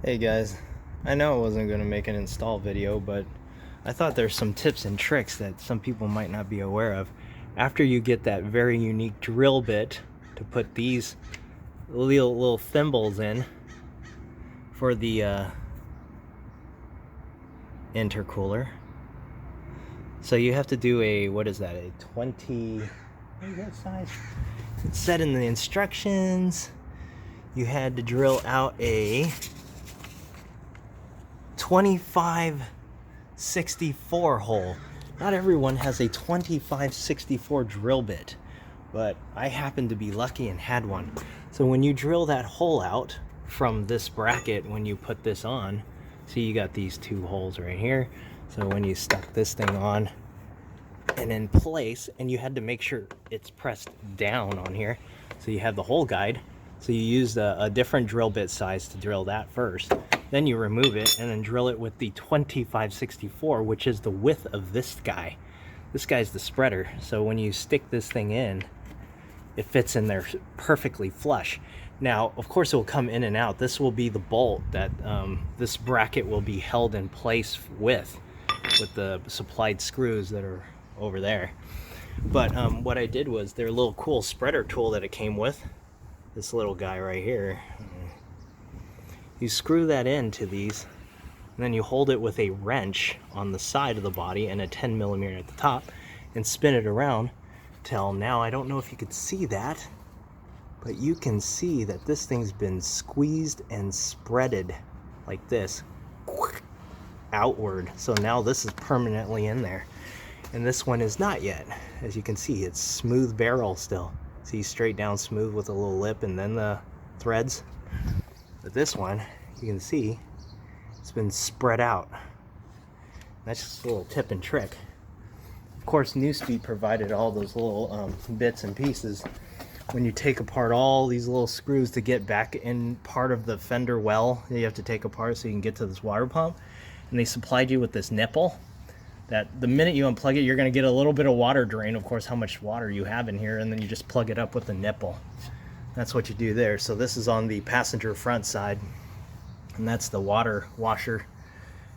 Hey guys, I know I wasn't going to make an install video, but I thought there's some tips and tricks that some people might not be aware of. After you get that very unique drill bit to put these little thimbles in for the intercooler. So you have to do a, what is that, a 20, what is that size? It's said in the instructions you had to drill out a 2564 hole. Not everyone has a 2564 drill bit, but I happened to be lucky and had one. So when you drill that hole out from this bracket, when you put this on, see you got these two holes right here. So when you stuck this thing on and in place, and you had to make sure it's pressed down on here, so you have the hole guide. So you used a different drill bit size to drill that first. Then you remove it and then drill it with the 2564, which is the width of this guy. This guy's the spreader. So when you stick this thing in, it fits in there perfectly flush. Now, of course, it will come in and out. This will be the bolt that this bracket will be held in place with the supplied screws that are over there. But what I did was their little cool spreader tool that it came with, this little guy right here. You screw that into these, and then you hold it with a wrench on the side of the body and a 10mm at the top, and spin it around till now. I don't know if you could see that, but you can see that this thing's been squeezed and spreaded like this outward. So now this is permanently in there, and this one is not yet. As you can see, it's smooth barrel still. See, straight down smooth with a little lip and then the threads. But this one, you can see, it's been spread out. That's just a little tip and trick. Of course, Neuspeed provided all those little bits and pieces. When you take apart all these little screws to get back in part of the fender well, you have to take apart so you can get to this water pump. And they supplied you with this nipple that the minute you unplug it, you're going to get a little bit of water drain, of course, how much water you have in here, and then you just plug it up with the nipple. That's what you do there. So this is on the passenger front side, and that's the water washer.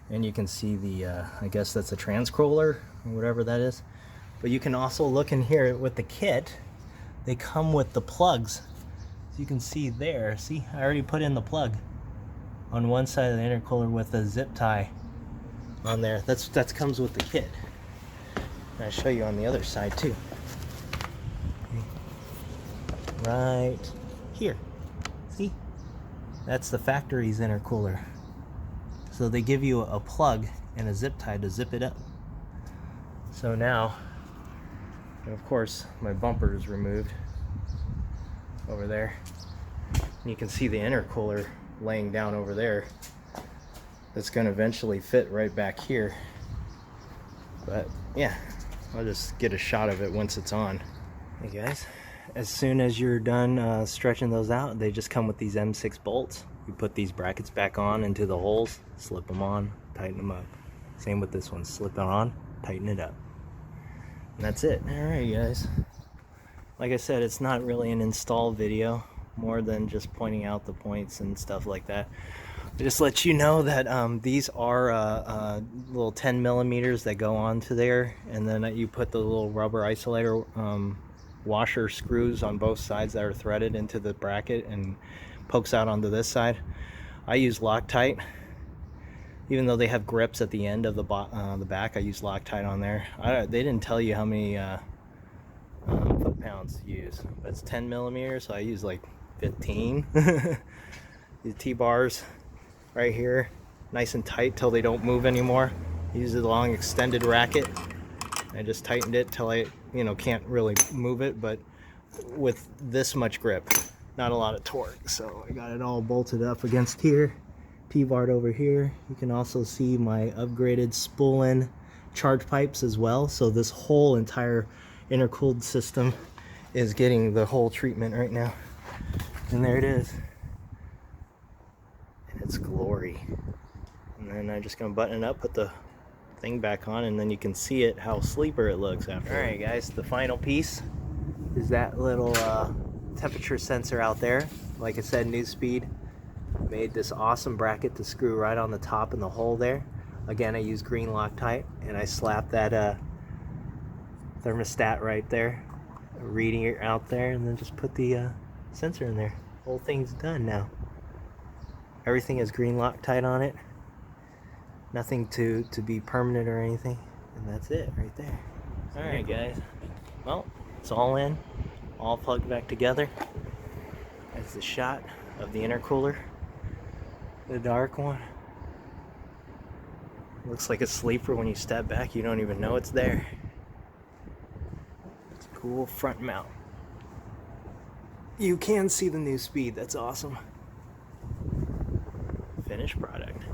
And you can see the, I guess that's a transcooler, or whatever that is. But you can also look in here with the kit. They come with the plugs. So you can see there, see, I already put in the plug on one side of the intercooler with a zip tie on there. That comes with the kit. And I'll show you on the other side too. Right here. See? That's the factory's intercooler. So they give you a plug and a zip tie to zip it up. So now, and of course, my bumper is removed over there. And you can see the intercooler laying down over there. That's going to eventually fit right back here. But yeah, I'll just get a shot of it once it's on. Hey guys, as soon as you're done stretching those out, they just come with these M6 bolts. You put these brackets back on into the holes, slip them on, tighten them up. Same with this one, slip it on, tighten it up. And that's it. Alright guys, like I said, it's not really an install video, more than just pointing out the points and stuff like that. Just let you know that these are little 10mm that go onto there, and then you put the little rubber isolator washer screws on both sides that are threaded into the bracket and pokes out onto this side. I use Loctite, even though they have grips at the end of the back. I use Loctite on there. They didn't tell you how many foot-pounds to use, but it's 10mm, so I use like 15. These T-bars right here, nice and tight till they don't move anymore. Use a long extended racket. I just tightened it till I, can't really move it, but with this much grip, not a lot of torque. So I got it all bolted up against here, T-barred over here. You can also see my upgraded spool-in charge pipes as well. So this whole entire intercooled system is getting the whole treatment right now. And there it is. It's glory. And then I'm just gonna button it up, put the thing back on, and then you can see it how sleeper it looks after. All right guys, the final piece is that little temperature sensor out there. Like I said, Neuspeed Made this awesome bracket to screw right on the top in the hole there. Again, I use green Loctite, and I slap that thermostat right there, reading it out there, and then just put the sensor in there. Whole thing's done now. Everything has green Loctite on it. Nothing to be permanent or anything. And that's it right there. Alright guys. Well, it's all in. All plugged back together. That's the shot of the intercooler. The dark one. Looks like a sleeper when you step back. You don't even know it's there. It's a cool front mount. You can see the Neuspeed. That's awesome. Finished product.